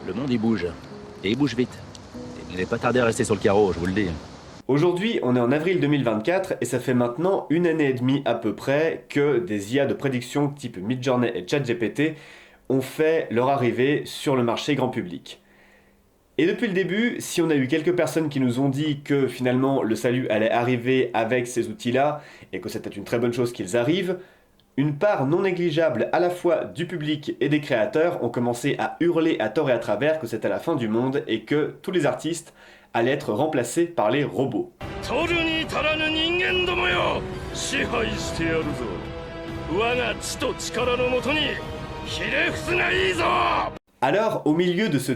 Le monde il bouge. Et il bouge vite. Il n'est pas tardé à rester sur le carreau, je vous le dis. Aujourd'hui, on est en avril 2024 et ça fait maintenant 1 année et demie à peu près que des IA de prédiction type Midjourney et ChatGPT ont fait leur arrivée sur le marché grand public. Et depuis le début, si on a eu quelques personnes qui nous ont dit que finalement le salut allait arriver avec ces outils-là et que c'était une très bonne chose qu'ils arrivent, une part non négligeable à la fois du public et des créateurs ont commencé à hurler à tort et à travers que c'était la fin du monde et que tous les artistes allaient être remplacés par les robots. Alors, au milieu de ce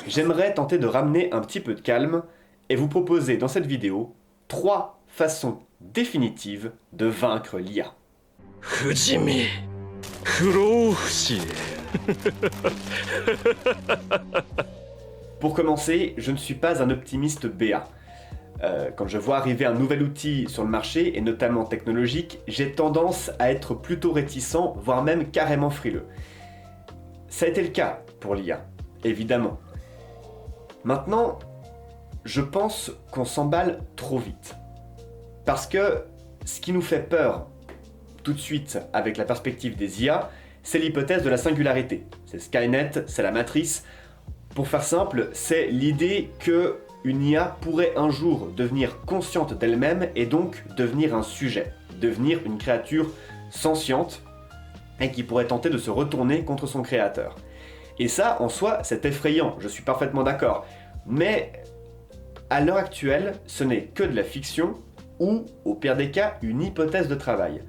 j'aimerais tenter de ramener un petit peu de calme et vous proposer dans cette vidéo 3 façons définitives de vaincre l'IA. Fujimi Kuroushi. Pour commencer, je ne suis pas un optimiste BA. Quand je vois arriver un nouvel outil sur le marché, et notamment technologique, j'ai tendance à être plutôt réticent, voire même carrément frileux. Ça a été le cas pour l'IA, évidemment. Maintenant, je pense qu'on s'emballe trop vite. Parce que ce qui nous fait peur tout de suite avec la perspective des IA, c'est l'hypothèse de la singularité. C'est Skynet, c'est la matrice. Pour faire simple, c'est l'idée que une IA pourrait un jour devenir consciente d'elle-même et donc devenir un sujet, devenir une créature sentiente et qui pourrait tenter de se retourner contre son créateur. Et ça, en soi, c'est effrayant, je suis parfaitement d'accord. Mais à l'heure actuelle, ce n'est que de la fiction ou, au pire des cas, une hypothèse de travail.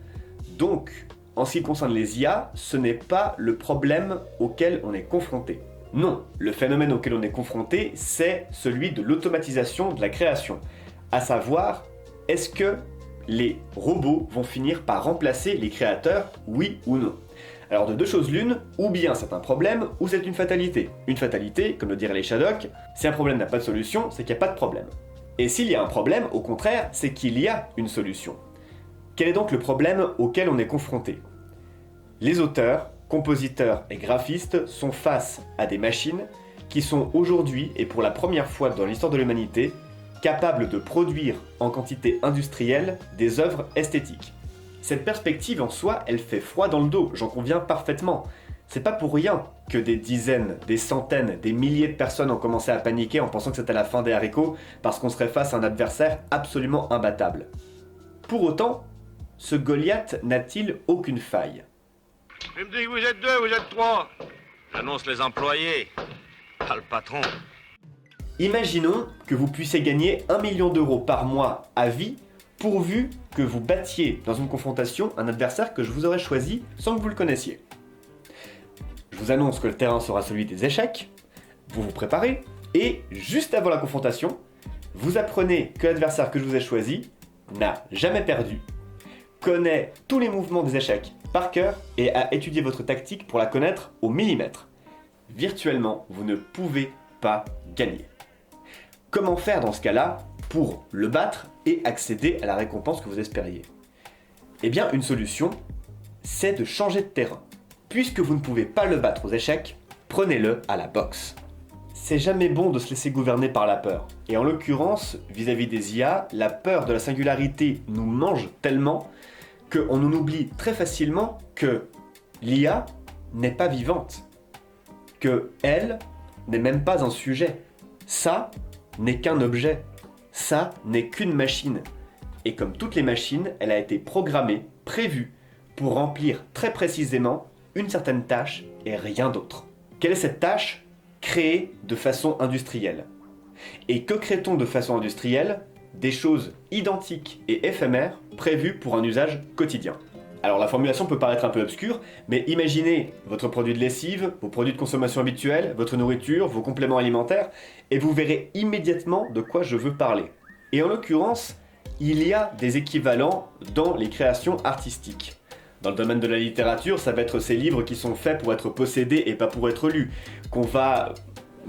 Donc, en ce qui concerne les IA, ce n'est pas le problème auquel on est confronté. Non, le phénomène auquel on est confronté, c'est celui de l'automatisation de la création. À savoir, est-ce que les robots vont finir par remplacer les créateurs, oui ou non? Alors de deux choses l'une, ou bien c'est un problème, ou c'est une fatalité. Une fatalité, comme le diraient les Shadocks, si un problème n'a pas de solution, c'est qu'il n'y a pas de problème. Et s'il y a un problème, au contraire, c'est qu'il y a une solution. Quel est donc le problème auquel on est confronté? Les auteurs, compositeurs et graphistes sont face à des machines qui sont aujourd'hui, et pour la première fois dans l'histoire de l'humanité, capables de produire en quantité industrielle des œuvres esthétiques. Cette perspective en soi, elle fait froid dans le dos, j'en conviens parfaitement. C'est pas pour rien que des dizaines, des centaines, des milliers de personnes ont commencé à paniquer en pensant que c'était la fin des haricots parce qu'on serait face à un adversaire absolument imbattable. Pour autant, ce Goliath n'a-t-il aucune faille? Je me dis que vous êtes 2, vous êtes 3. J'annonce les employés, pas le patron. Imaginons que vous puissiez gagner 1 million d'euros par mois à vie pourvu que vous battiez dans une confrontation un adversaire que je vous aurais choisi sans que vous le connaissiez. Je vous annonce que le terrain sera celui des échecs, vous vous préparez, et juste avant la confrontation, vous apprenez que l'adversaire que je vous ai choisi n'a jamais perdu, connaît tous les mouvements des échecs par cœur et a étudié votre tactique pour la connaître au millimètre. Virtuellement, vous ne pouvez pas gagner. Comment faire dans ce cas-là pour le battre et accéder à la récompense que vous espériez? Eh bien, une solution, c'est de changer de terrain. Puisque vous ne pouvez pas le battre aux échecs, prenez-le à la boxe. C'est jamais bon de se laisser gouverner par la peur. Et en l'occurrence, vis-à-vis des IA, la peur de la singularité nous mange tellement qu'on en oublie très facilement que l'IA n'est pas vivante. Que elle n'est même pas un sujet. Ça n'est qu'un objet. Ça n'est qu'une machine. Et comme toutes les machines, elle a été programmée, prévue, pour remplir très précisément une certaine tâche et rien d'autre. Quelle est cette tâche? Créée de façon industrielle. Et que crée-t-on de façon industrielle? Des choses identiques et éphémères prévues pour un usage quotidien. Alors la formulation peut paraître un peu obscure, mais imaginez votre produit de lessive, vos produits de consommation habituels, votre nourriture, vos compléments alimentaires, et vous verrez immédiatement de quoi je veux parler. Et en l'occurrence, il y a des équivalents dans les créations artistiques. Dans le domaine de la littérature, ça va être ces livres qui sont faits pour être possédés et pas pour être lus, qu'on va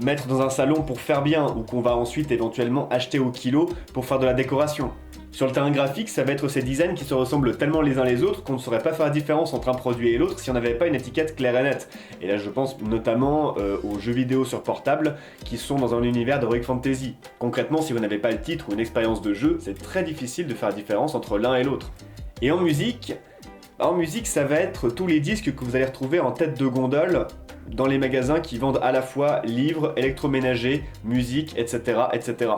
mettre dans un salon pour faire bien, ou qu'on va ensuite éventuellement acheter au kilo pour faire de la décoration. Sur le terrain graphique, ça va être ces designs qui se ressemblent tellement les uns les autres qu'on ne saurait pas faire la différence entre un produit et l'autre si on n'avait pas une étiquette claire et nette. Et là je pense notamment aux jeux vidéo sur portable qui sont dans un univers d'Heroic Fantasy. Concrètement, si vous n'avez pas le titre ou une expérience de jeu, c'est très difficile de faire la différence entre l'un et l'autre. Et en musique, ça va être tous les disques que vous allez retrouver en tête de gondole dans les magasins qui vendent à la fois livres, électroménagers, musique, etc., etc.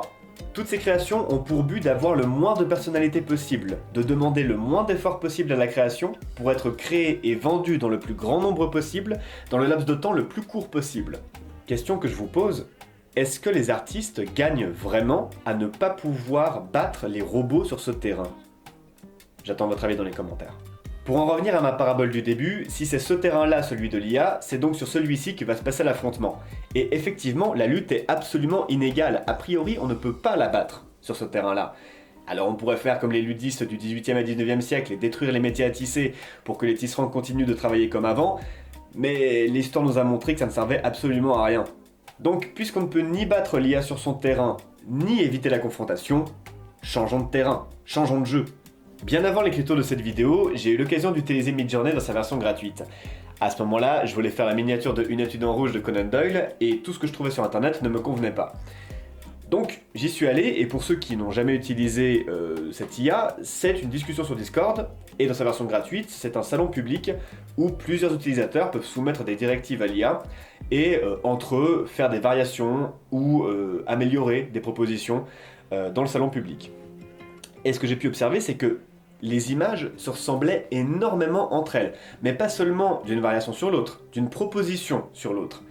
Toutes ces créations ont pour but d'avoir le moins de personnalité possible, de demander le moins d'efforts possible à la création pour être créée et vendue dans le plus grand nombre possible, dans le laps de temps le plus court possible. Question que je vous pose, est-ce que les artistes gagnent vraiment à ne pas pouvoir battre les robots sur ce terrain ? J'attends votre avis dans les commentaires. Pour en revenir à ma parabole du début, si c'est ce terrain-là celui de l'IA, c'est donc sur celui-ci que va se passer l'affrontement. Et effectivement, la lutte est absolument inégale. A priori, on ne peut pas la battre sur ce terrain-là. Alors on pourrait faire comme les ludistes du 18e à 19e siècle et détruire les métiers à tisser pour que les tisserands continuent de travailler comme avant, mais l'histoire nous a montré que ça ne servait absolument à rien. Donc, puisqu'on ne peut ni battre l'IA sur son terrain, ni éviter la confrontation, changeons de terrain, changeons de jeu. Bien avant l'écriture de cette vidéo, j'ai eu l'occasion d'utiliser Midjourney dans sa version gratuite. À ce moment-là, je voulais faire la miniature de Une étude en rouge de Conan Doyle, et tout ce que je trouvais sur internet ne me convenait pas. Donc j'y suis allé, et pour ceux qui n'ont jamais utilisé cette IA, c'est une discussion sur Discord, et dans sa version gratuite, c'est un salon public où plusieurs utilisateurs peuvent soumettre des directives à l'IA, et entre eux faire des variations ou améliorer des propositions dans le salon public. Et ce que j'ai pu observer, c'est que les images se ressemblaient énormément entre elles, mais pas seulement d'une variation sur l'autre, d'une proposition sur l'autre.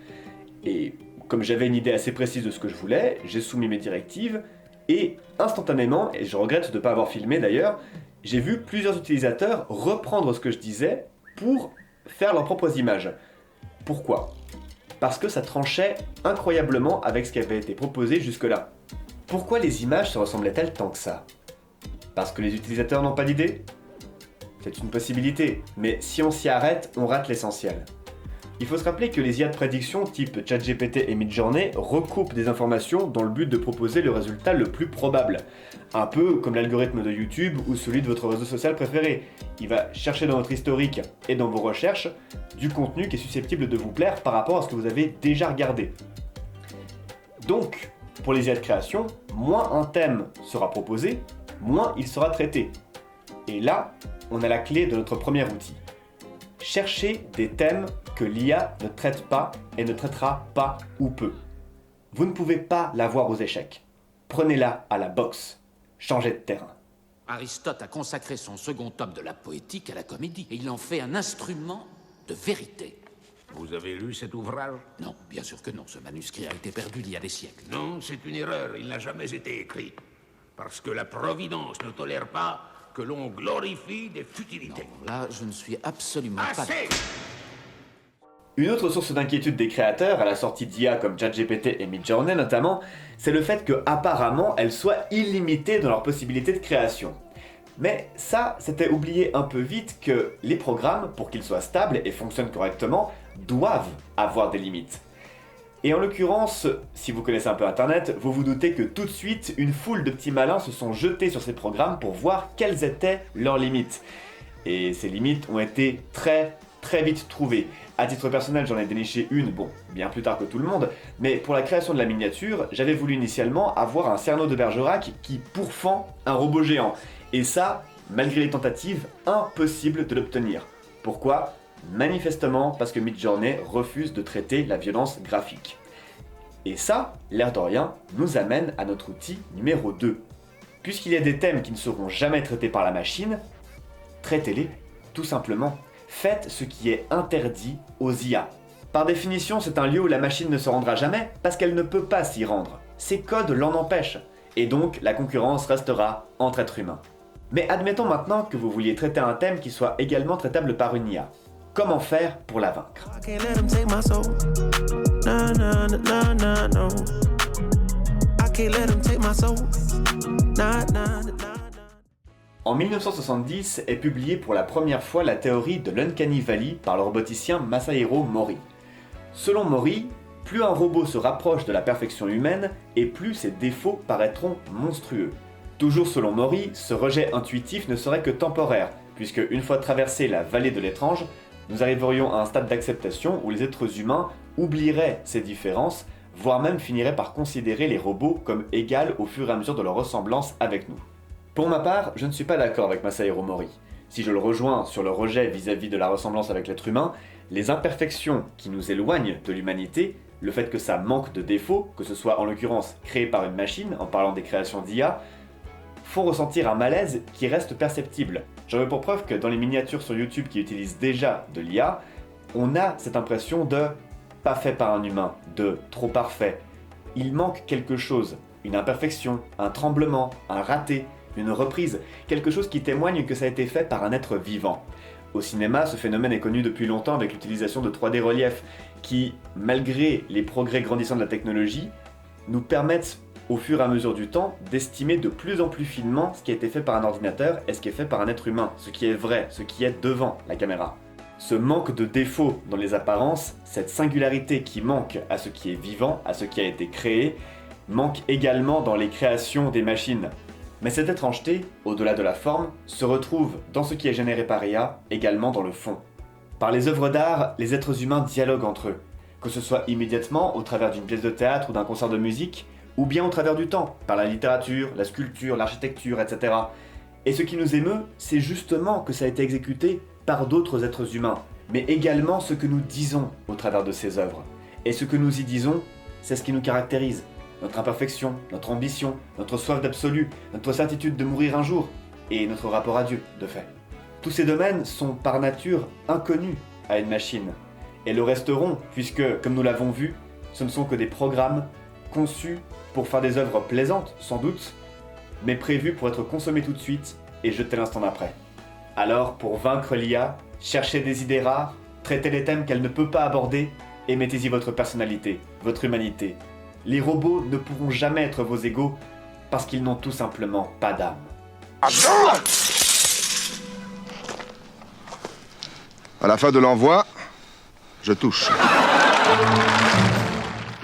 Et comme j'avais une idée assez précise de ce que je voulais, j'ai soumis mes directives, et instantanément, et je regrette de ne pas avoir filmé d'ailleurs, j'ai vu plusieurs utilisateurs reprendre ce que je disais pour faire leurs propres images. Pourquoi ? Parce que ça tranchait incroyablement avec ce qui avait été proposé jusque-là. Pourquoi les images se ressemblaient-elles tant que ça ? Parce que les utilisateurs n'ont pas d'idée ? C'est une possibilité, mais si on s'y arrête, on rate l'essentiel. Il faut se rappeler que les IA de prédiction type ChatGPT et Midjourney recoupent des informations dans le but de proposer le résultat le plus probable. Un peu comme l'algorithme de YouTube ou celui de votre réseau social préféré. Il va chercher dans votre historique et dans vos recherches du contenu qui est susceptible de vous plaire par rapport à ce que vous avez déjà regardé. Donc, pour les IA de création, moins un thème sera proposé, moins il sera traité. Et là, on a la clé de notre premier outil. Cherchez des thèmes que l'IA ne traite pas et ne traitera pas ou peu. Vous ne pouvez pas la voir aux échecs. Prenez-la à la boxe. Changez de terrain. Aristote a consacré son second tome de la poétique à la comédie, et il en fait un instrument de vérité. Vous avez lu cet ouvrage? Non, bien sûr que non, ce manuscrit a été perdu il y a des siècles. Non, c'est une erreur, il n'a jamais été écrit. Parce que la Providence ne tolère pas que l'on glorifie des futilités. Non, là, je ne suis absolument pas... Assez! Une autre source d'inquiétude des créateurs, à la sortie d'IA comme ChatGPT et Midjourney notamment, c'est le fait que apparemment elles soient illimitées dans leurs possibilités de création. Mais ça, c'était oublié un peu vite que les programmes, pour qu'ils soient stables et fonctionnent correctement, doivent avoir des limites. Et en l'occurrence, si vous connaissez un peu internet, vous vous doutez que tout de suite, une foule de petits malins se sont jetés sur ces programmes pour voir quelles étaient leurs limites. Et ces limites ont été très vite trouvées. À titre personnel, j'en ai déniché une, bon, bien plus tard que tout le monde, mais pour la création de la miniature, j'avais voulu initialement avoir un Cerno de Bergerac qui pourfend un robot géant. Et ça, malgré les tentatives, impossible de l'obtenir. Pourquoi ? Manifestement parce que Midjourney refuse de traiter la violence graphique. Et ça, l'air de rien, nous amène à notre outil numéro 2. Puisqu'il y a des thèmes qui ne seront jamais traités par la machine, traitez-les, tout simplement. Faites ce qui est interdit aux IA. Par définition, c'est un lieu où la machine ne se rendra jamais parce qu'elle ne peut pas s'y rendre. Ses codes l'en empêchent. Et donc, la concurrence restera entre êtres humains. Mais admettons maintenant que vous vouliez traiter un thème qui soit également traitable par une IA. Comment faire pour la vaincre ? En 1970 est publiée pour la première fois la théorie de l'Uncanny Valley par le roboticien Masahiro Mori. Selon Mori, plus un robot se rapproche de la perfection humaine et plus ses défauts paraîtront monstrueux. Toujours selon Mori, ce rejet intuitif ne serait que temporaire, puisque une fois traversé la vallée de l'étrange, nous arriverions à un stade d'acceptation où les êtres humains oublieraient ces différences, voire même finiraient par considérer les robots comme égales au fur et à mesure de leur ressemblance avec nous. Pour ma part, je ne suis pas d'accord avec Masahiro Mori. Si je le rejoins sur le rejet vis-à-vis de la ressemblance avec l'être humain, les imperfections qui nous éloignent de l'humanité, le fait que ça manque de défauts, que ce soit en l'occurrence créé par une machine, en parlant des créations d'IA, font ressentir un malaise qui reste perceptible. J'en veux pour preuve que dans les miniatures sur YouTube qui utilisent déjà de l'IA, on a cette impression de pas fait par un humain, de trop parfait. Il manque quelque chose, une imperfection, un tremblement, un raté, une reprise, quelque chose qui témoigne que ça a été fait par un être vivant. Au cinéma, ce phénomène est connu depuis longtemps avec l'utilisation de 3D relief qui, malgré les progrès grandissants de la technologie, nous permettent au fur et à mesure du temps d'estimer de plus en plus finement ce qui a été fait par un ordinateur et ce qui est fait par un être humain, ce qui est vrai, ce qui est devant la caméra. Ce manque de défauts dans les apparences, cette singularité qui manque à ce qui est vivant, à ce qui a été créé, manque également dans les créations des machines. Mais cette étrangeté, au-delà de la forme, se retrouve dans ce qui est généré par IA, également dans le fond. Par les œuvres d'art, les êtres humains dialoguent entre eux, que ce soit immédiatement au travers d'une pièce de théâtre ou d'un concert de musique, ou bien au travers du temps, par la littérature, la sculpture, l'architecture, etc. Et ce qui nous émeut, c'est justement que ça a été exécuté par d'autres êtres humains, mais également ce que nous disons au travers de ces œuvres. Et ce que nous y disons, c'est ce qui nous caractérise. Notre imperfection, notre ambition, notre soif d'absolu, notre certitude de mourir un jour, et notre rapport à Dieu, de fait. Tous ces domaines sont par nature inconnus à une machine, et le resteront, puisque, comme nous l'avons vu, ce ne sont que des programmes conçus pour faire des œuvres plaisantes, sans doute, mais prévues pour être consommées tout de suite et jetées l'instant d'après. Alors, pour vaincre l'IA, cherchez des idées rares, traitez les thèmes qu'elle ne peut pas aborder, et mettez-y votre personnalité, votre humanité. Les robots ne pourront jamais être vos égaux parce qu'ils n'ont tout simplement pas d'âme. À la fin de l'envoi, je touche.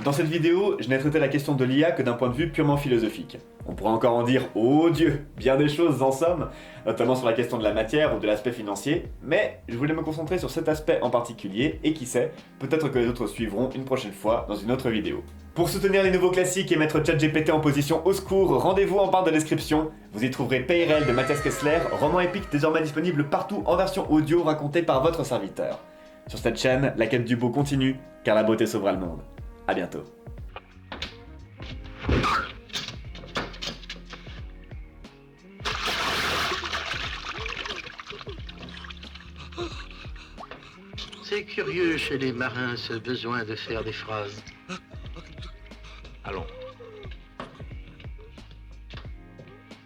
Dans cette vidéo, je n'ai traité la question de l'IA que d'un point de vue purement philosophique. On pourrait encore en dire, oh Dieu, bien des choses en somme, notamment sur la question de la matière ou de l'aspect financier, mais je voulais me concentrer sur cet aspect en particulier, et qui sait, peut-être que les autres suivront une prochaine fois dans une autre vidéo. Pour soutenir les nouveaux classiques et mettre ChatGPT en position au secours, rendez-vous en barre de description. Vous y trouverez PRL de Mathias Kessler, roman épique désormais disponible partout en version audio raconté par votre serviteur. Sur cette chaîne, la quête du beau continue, car la beauté sauvera le monde. À bientôt. C'est curieux chez les marins ce besoin de faire des phrases.